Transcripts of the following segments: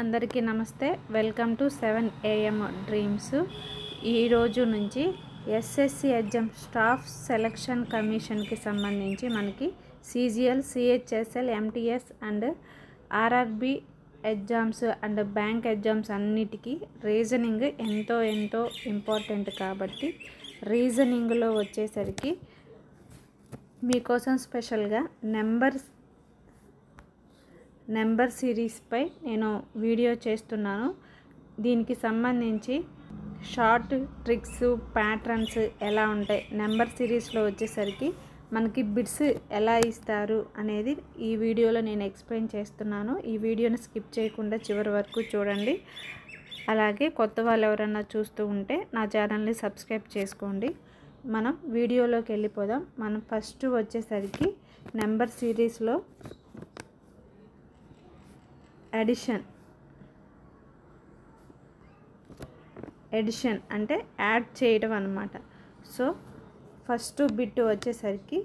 అందరికీ నమస్తే. Welcome to 7 AM dreams. ఈ రోజు నుంచి ఎస్ఎస్సి ఎగ్జామ్ స్టాఫ్ సెలక్షన్ కమిషన్కి సంబంధించి మనకి CGL, CHSL, MTS and RRB exams and bank exams అన్నిటికీ రీజనింగ్ ఎంతో ఇంపార్టెంట్. కాబట్టి రీజనింగ్లో వచ్చేసరికి మీకోసం స్పెషల్గా నెంబర్ సిరీస్పై నేను వీడియో చేస్తున్నాను. దీనికి సంబంధించి షార్ట్ ట్రిక్స్, ప్యాటర్న్స్ ఎలా ఉంటాయి, నెంబర్ సిరీస్లో వచ్చేసరికి మనకి బిట్స్ ఎలా ఇస్తారు అనేది ఈ వీడియోలో నేను ఎక్స్ప్లెయిన్ చేస్తున్నాను. ఈ వీడియోని స్కిప్ చేయకుండా చివరి వరకు చూడండి. అలాగే కొత్త వాళ్ళు ఎవరైనా చూస్తూ ఉంటే నా ఛానల్ని సబ్స్క్రైబ్ చేసుకోండి. మనం వీడియోలోకి వెళ్ళిపోదాం. మనం ఫస్ట్ వచ్చేసరికి నెంబర్ సిరీస్లో ఎడిషన్ అంటే యాడ్ చేయడం అన్నమాట. సో ఫస్ట్ బిట్ వచ్చేసరికి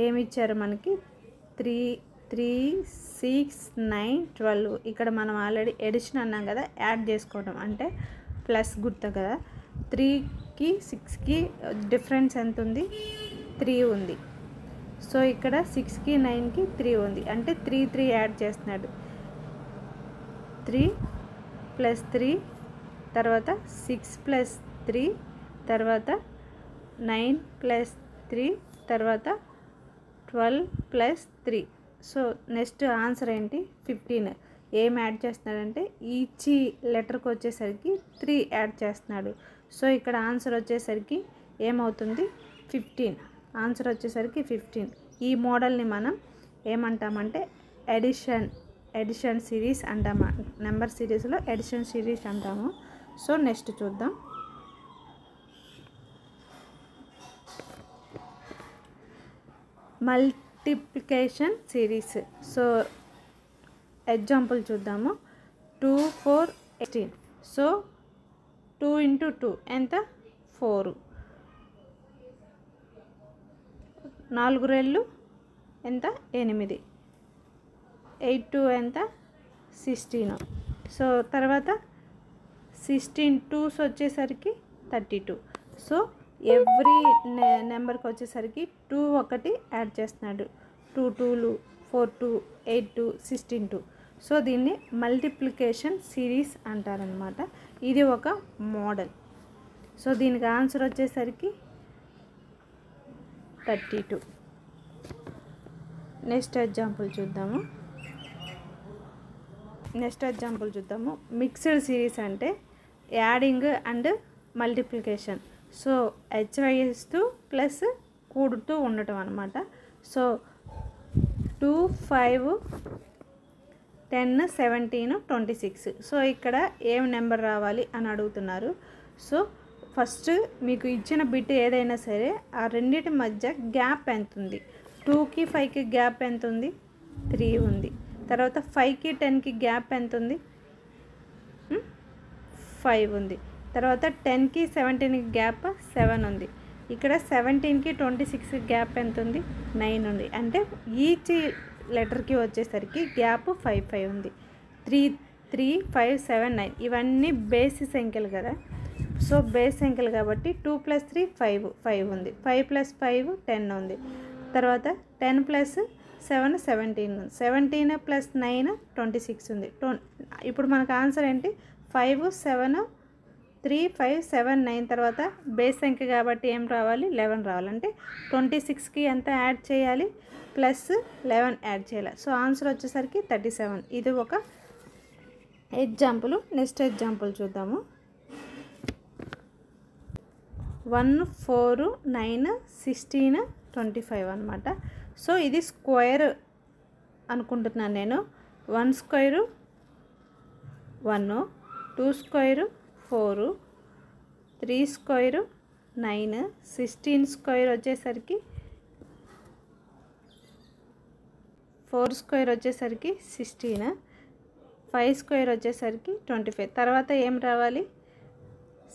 ఏమి ఇచ్చారు మనకి 3, 6, 9, 12. ఇక్కడ మనం ఆల్రెడీ ఎడిషన్ అన్నాం కదా, యాడ్ చేసుకోవడం అంటే ప్లస్ గుర్తు కదా. 3కి 6కి డిఫరెన్స్ ఎంత ఉంది? 3 ఉంది. సో ఇక్కడ 6కి 9కి 3 ఉంది అంటే 3 యాడ్ చేస్తున్నాడు. 3 + 3 తర్వాత 6 + 3 తర్వాత 9 + 3 తర్వాత 12 + 3. సో నెక్స్ట్ ఆన్సర్ ఏంటి? 15. ఏం యాడ్ చేస్తున్నాడంటే ఈచ్ లెటర్కి వచ్చేసరికి 3 యాడ్ చేస్తున్నాడు. సో ఇక్కడ ఆన్సర్ వచ్చేసరికి ఏమవుతుంది? 15. ఆన్సర్ వచ్చేసరికి 15. ఈ మోడల్ని మనం ఏమంటామంటే ఎడిషన్ సిరీస్ అంటాము. నెంబర్ సిరీస్లో ఎడిషన్ సిరీస్ అంటాము. సో నెక్స్ట్ చూద్దాం. Multiplication series. సో ఎగ్జాంపుల్ చూద్దాము. 2, 4, 18. సో 2 × 2 ఎంత? 4. 4 రెళ్ళు ఎంత? 8. 8 2 ఎంత? 16. సో తర్వాత 16 2s వచ్చేసరికి 32. సో ఎవ్రీ నెంబర్కి వచ్చేసరికి 2 ఒకటి యాడ్ చేస్తున్నాడు. 2 2లు, 4 2, 8 2, 16 2. సో దీన్ని మల్టిప్లికేషన్ సిరీస్ అంటారనమాట. ఇది ఒక మోడల్. సో దీనికి ఆన్సర్ వచ్చేసరికి 32. నెక్స్ట్ ఎగ్జాంపుల్ చూద్దాము. మిక్స్డ్ సిరీస్ అంటే యాడింగ్ అండ్ మల్టిప్లికేషన్. సో హెచ్వైస్తూ ప్లస్ కూడుతూ ఉండటం అనమాట. సో 2, 5, 10, 17, 26. సో ఇక్కడ ఏం నెంబర్ రావాలి అని అడుగుతున్నారు. సో ఫస్ట్ మీకు ఇచ్చిన బిట్ ఏదైనా సరే ఆ రెండింటి మధ్య గ్యాప్ ఎంత ఉంది? 2కి 5కి గ్యాప్ ఎంత ఉంది? 3 ఉంది. తర్వాత 5కి 10కి గ్యాప్ ఎంత ఉంది? 5 ఉంది. తర్వాత 10కి 17కి గ్యాప్ 7 ఉంది. ఇక్కడ 17కి 26కి గ్యాప్ ఎంత ఉంది? 9 ఉంది. అంటే ఈచ్ లెటర్కి వచ్చేసరికి గ్యాప్ 5 5 ఉంది. 3 3 5 7 9 ఇవన్నీ బేసి సంఖ్యలు కదా. సో బేస్ సంఖ్యలు కాబట్టి 2 + 3 5 ఉంది. 5 + 5 10 ఉంది. తర్వాత 10 + 7 17 ఉంది. 17 + 9 26 ఉంది. ఇప్పుడు మనకు ఆన్సర్ ఏంటి? 5 7 3 5 7 9 తర్వాత బేస్ సంఖ్య కాబట్టి ఏం రావాలి? 11 రావాలి. అంటే 26కి ఎంత యాడ్ చేయాలి? +11 యాడ్ చేయాలి. సో ఆన్సర్ వచ్చేసరికి 37. ఇది ఒక ఎగ్జాంపుల్. నెక్స్ట్ ఎగ్జాంపుల్ చూద్దాము. 1 4 9 16 25 అనమాట. సో ఇది స్క్వేర్ అనుకుంటున్నాను నేను. 1 స్క్వేర్ 1, 2 స్క్వేర్ 4, 3 స్క్వేర్ 9, 16 స్క్వేర్ వచ్చేసరికి 4 స్క్వేర్ వచ్చేసరికి 16, 5 స్క్వేర్ వచ్చేసరికి 25. తర్వాత ఏం రావాలి?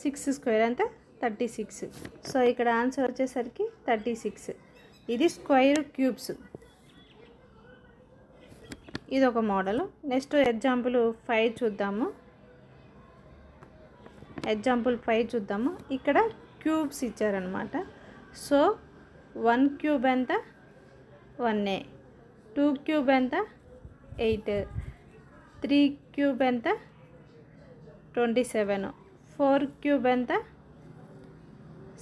6 స్క్వేర్ అంతా 36. సో ఇక్కడ ఆన్సర్ వచ్చేసరికి 36. ఇది స్క్వేర్ క్యూబ్స్. ఇది ఒక మోడల్. నెక్స్ట్ ఎగ్జాంపుల్ 5 చూద్దాము. ఎగ్జాంపుల్ 5 చూద్దాము. ఇక్కడ క్యూబ్స్ ఇచ్చారనమాట. సో 1 క్యూబ్ ఎంత 1a, 2 క్యూబ్ ఎంత 8, 3 క్యూబ్ ఎంత 27, 4 క్యూబ్ ఎంత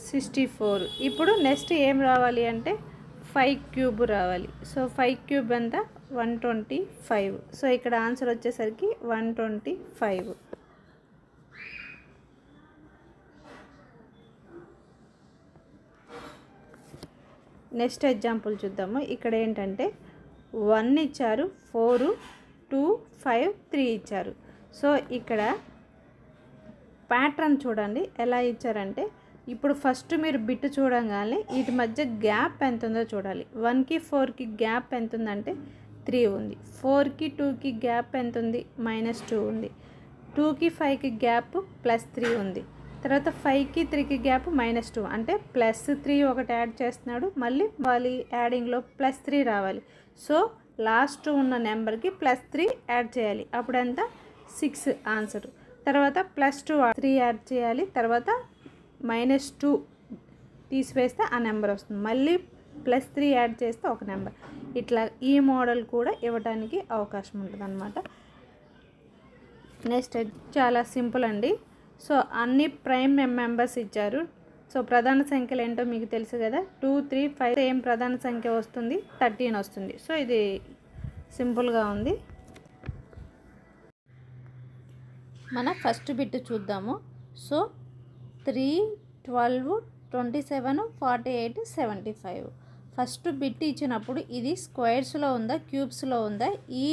64. ఇప్పుడు నెక్స్ట్ ఏం రావాలి అంటే 5 క్యూబ్ రావాలి. సో 5 క్యూబ్ ఎంత 125. సో ఇక్కడ ఆన్సర్ వచ్చేసరికి 125. నెక్స్ట్ ఎగ్జాంపుల్ చూద్దాము. ఇక్కడ ఏంటంటే 1 ఇచ్చారు, 4, 2, 5, 3 ఇచ్చారు. సో ఇక్కడ ప్యాటర్న్ చూడండి ఎలా ఇచ్చారంటే, ఇప్పుడు ఫస్ట్ మీరు బిట్ చూడగానే వీటి మధ్య గ్యాప్ ఎంత ఉందో చూడాలి. 1కి 4కి గ్యాప్ ఎంత ఉందంటే 3 ఉంది. 4కి 2కి గ్యాప్ ఎంత ఉంది -2 ఉంది. 2కి 5కి గ్యాప్ +3 ఉంది. తర్వాత 5కి 3కి గ్యాప్ -2 అంటే +3 ఒకటి యాడ్ చేస్తున్నాడు. మళ్ళీ యాడింగ్లో +3 రావాలి. సో లాస్ట్ ఉన్న నెంబర్కి +3 యాడ్ చేయాలి. అప్పుడు ఎంత 6 ఆన్సర్. తర్వాత +2 3 యాడ్ చేయాలి. తర్వాత -2 తీసివేస్తే ఆ నెంబర్ వస్తుంది. మళ్ళీ +3 యాడ్ చేస్తే ఒక నెంబర్. ఇట్లా ఈ మోడల్ కూడా ఇవ్వడానికి అవకాశం ఉంటుంది అన్నమాట. నెక్స్ట్ చాలా సింపుల్ అండి. సో అన్ని ప్రైమ్ మెంబర్స్ ఇచ్చారు. సో ప్రధాన సంఖ్యలు ఏంటో మీకు తెలుసు కదా. 2, 3, 5 ఏం ప్రధాన సంఖ్య వస్తుంది 13 వస్తుంది. సో ఇది సింపుల్గా ఉంది. మన ఫస్ట్ బిట్ చూద్దాము. సో 3, 12, 27, 48, 75. ఫస్ట్ బిట్ ఇచ్చినప్పుడు ఇది స్క్వేర్స్లో ఉందా క్యూబ్స్లో ఉందా, ఈ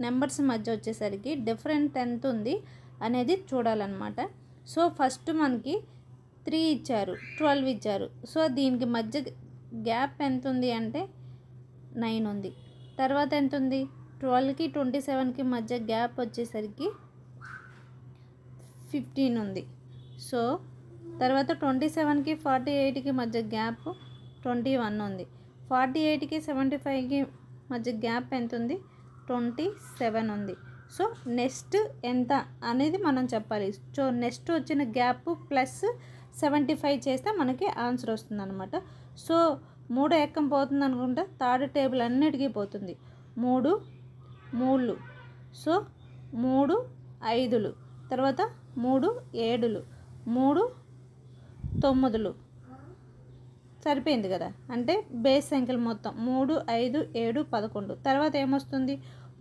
నెంబర్స్ మధ్య వచ్చేసరికి డిఫరెంట్ ఎంత ఉంది అనేది చూడాలన్నమాట. సో ఫస్ట్ మనకి 3 ఇచ్చారు, 12 ఇచ్చారు. సో దీనికి మధ్య గ్యాప్ ఎంత ఉంది అంటే 9 ఉంది. తర్వాత ఎంత ఉంది 12కి 27కి మధ్య గ్యాప్ వచ్చేసరికి 15 ఉంది. సో తర్వాత 27కి 48కి మధ్య గ్యాప్ 21 ఉంది. 48కి 75కి మధ్య గ్యాప్ ఎంత ఉంది 27 ఉంది. సో నెక్స్ట్ ఎంత అనేది మనం చెప్పాలి. సో నెక్స్ట్ వచ్చిన గ్యాప్ +75 చేస్తే మనకి ఆన్సర్ వస్తుంది అనమాట. సో 3 ఎక్కం పోతుంది అనుకుంటే థర్డ్ టేబుల్ అన్నిటికీ పోతుంది. 3 3, సో 3 5, తర్వాత 3 7, 3 9 సరిపోయింది కదా. అంటే బేస్ సంఖ్యలు మొత్తం 3 5 7 11. తర్వాత ఏమొస్తుంది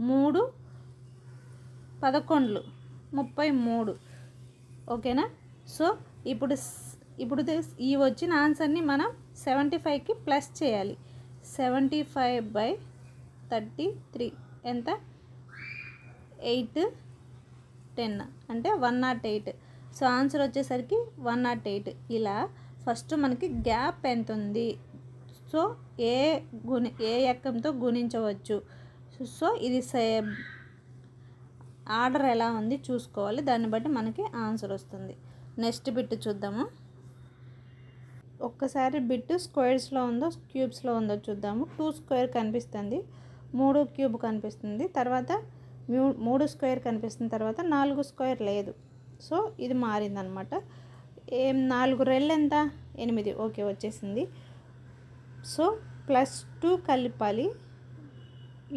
3 11 33. ఓకేనా. సో ఇప్పుడు ఈ వచ్చిన ఆన్సర్ని మనం 75కి ప్లస్ చేయాలి. 75/33 ఎంత 8 10 అంటే 108. సో ఆన్సర్ వచ్చేసరికి 108. ఇలా ఫస్ట్ మనకి గ్యాప్ ఎంత ఉంది, సో ఏ ఎక్కంతో గుణించవచ్చు. సో ఇది ఆర్డర్ ఎలా ఉంది చూసుకోవాలి. దాన్ని బట్టి మనకి ఆన్సర్ వస్తుంది. నెక్స్ట్ బిట్ చూద్దాము. ఒక్కసారి బిట్ స్క్వేర్స్లో ఉందో క్యూబ్స్లో ఉందో చూద్దాము. 2 స్క్వేర్ కనిపిస్తుంది, 3 క్యూబ్ కనిపిస్తుంది, తర్వాత 3 స్క్వేర్ కనిపిస్తుంది, తర్వాత 4 స్క్వేర్ లేదు. సో ఇది మారిందనమాట. 4 రెళ్ళు ఎంత 8. ఓకే వచ్చేసింది. సో +2 కలపాలి,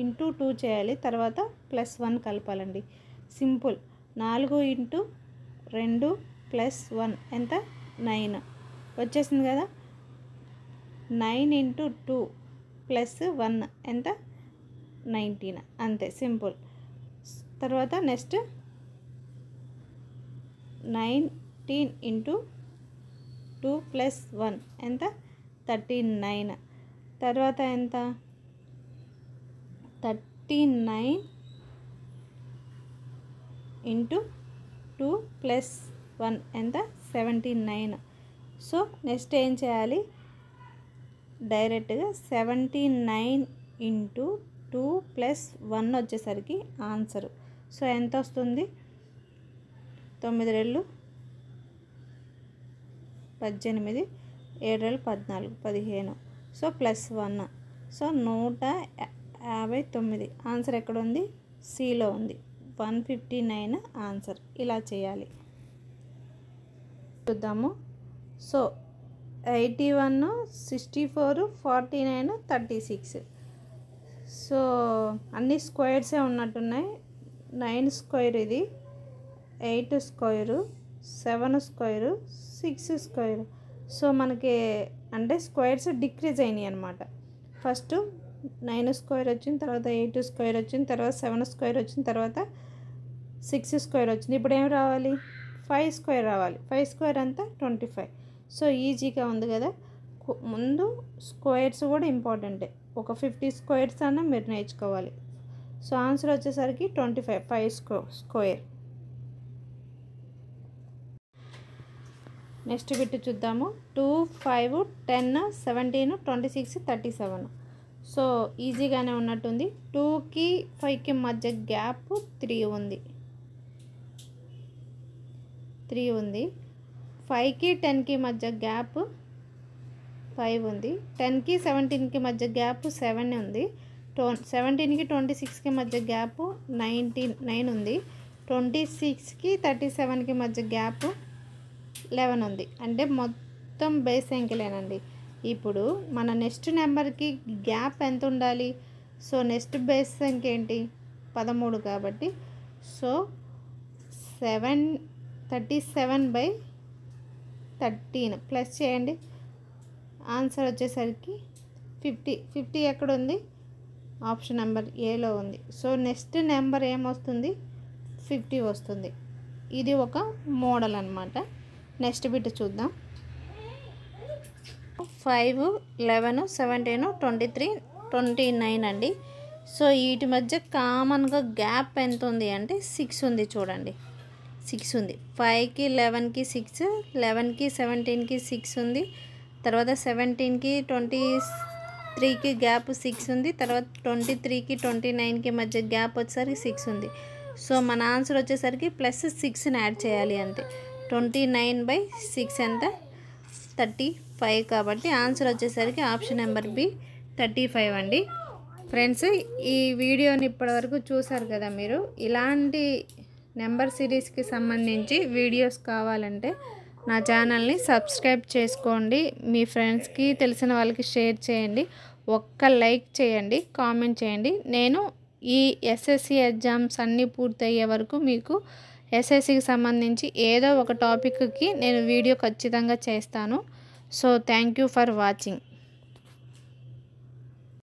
ఇంటూ 2 చేయాలి, తర్వాత +1 కలపాలండి. సింపుల్. 4 × 2 + 1 ఎంత 9 వచ్చేసింది కదా. 9 × 2 + 1 ఎంత 19. అంతే సింపుల్. తర్వాత నెక్స్ట్ 19 × 2 + 1 ఎంత 39. తర్వాత ఎంత 39 × 2 + 1 ఎంత 79. సో నెక్స్ట్ ఏం చేయాలి, డైరెక్ట్గా 79 × 2 + 1 వచ్చేసరికి ఆన్సరు. సో ఎంత వస్తుంది 9 రెళ్ళు 18, 7 రెళ్ళు 14, 15. సో +1. సో 158 59. ఆన్సర్ ఎక్కడ ఉంది? సిలో ఉంది. 159 ఆన్సర్. ఇలా చేయాలి. చూద్దాము. సో 81, 64, 49, 36. సో అన్ని స్క్వేర్సే ఉన్నట్టున్నాయి. 9 స్క్వేర్ ఇది, 8 స్క్వేరు, 7 స్క్వేరు, 6 స్క్వేరు. సో మనకి అంటే స్క్వేర్స్ డిక్రీజ్ అయినాయి అనమాట. ఫస్ట్ 9 స్క్వేర్ వచ్చిన తర్వాత 8 స్క్వేర్ వచ్చిన తర్వాత 7 స్క్వేర్ వచ్చిన తర్వాత 6 స్క్వేర్ వచ్చింది. ఇప్పుడు ఏం రావాలి? 5 స్క్వేర్ రావాలి. 5 స్క్వేర్ అంతా 25. సో ఈజీగా ఉంది కదా. ముందు స్క్వేర్స్ కూడా ఇంపార్టెంటే. ఒక 50 స్క్వేర్స్ అన్నా మీరు నేర్చుకోవాలి. సో ఆన్సర్ వచ్చేసరికి 25. 5 స్క్వేర్. నెక్స్ట్ బిట్ చూద్దాము. 2, 5, 10, 17, 26, 37. సో ఈజీగానే ఉన్నట్టుంది. 2కి 5కి మధ్య గ్యాప్ 3 ఉంది. 3 ఉంది. 5కి 10కి మధ్య గ్యాప్ 5 ఉంది. 10కి 17కి మధ్య గ్యాప్ 7 ఉంది. 17కి 26కి మధ్య గ్యాప్ 9 ఉంది. 26కి 37కి మధ్య గ్యాప్ 11 ఉంది. అంటే మొత్తం బేస్ సంఖ్యలేనండి. ఇప్పుడు మన నెక్స్ట్ నెంబర్కి గ్యాప్ ఎంత ఉండాలి? సో నెక్స్ట్ బేస్ సంఖ్య ఏంటి? 13 కాబట్టి సో 37/13 ప్లస్ చేయండి. ఆన్సర్ వచ్చేసరికి 50. 50 ఎక్కడ ఉంది? ఆప్షన్ నెంబర్ ఏలో ఉంది. సో నెక్స్ట్ నెంబర్ ఏమొస్తుంది? 50 వస్తుంది. ఇది ఒక మోడల్ అన్నమాట. నెక్స్ట్ బిట్ చూద్దాం. 5, 11, 17, 23, 29 అండి. సో వీటి మధ్య కామన్గా గ్యాప్ ఎంత ఉంది అంటే 6 ఉంది. చూడండి 6 ఉంది. 5కి 11కి 6, 11కి 17కి 6 ఉంది. తర్వాత 17కి 23కి గ్యాప్ 6 ఉంది. తర్వాత 23కి 29కి మధ్య గ్యాప్ వచ్చేసరికి 6 ఉంది. సో మన ఆన్సర్ వచ్చేసరికి ప్లస్ 6ని యాడ్ చేయాలి అంతే. 29/6 ఎంత? 35. కాబట్టి ఆన్సర్ వచ్చేసరికి ఆప్షన్ నెంబర్ బి 35 అండి. ఫ్రెండ్స్, ఈ వీడియోని ఇప్పటివరకు చూసారు కదా మీరు. ఇలాంటి నెంబర్ సిరీస్కి సంబంధించి వీడియోస్ కావాలంటే నా ఛానల్ని సబ్స్క్రైబ్ చేసుకోండి. మీ ఫ్రెండ్స్కి తెలిసిన వాళ్ళకి షేర్ చేయండి. ఒక్క లైక్ చేయండి, కామెంట్ చేయండి. నేను ఈ ఎస్ఎస్సి ఎగ్జామ్స్ అన్నీ పూర్తయ్యే వరకు మీకు ఎస్ఎస్సికి సంబంధించి ఏదో ఒక టాపిక్కి నేను వీడియో ఖచ్చితంగా చేస్తాను. So thank you for watching.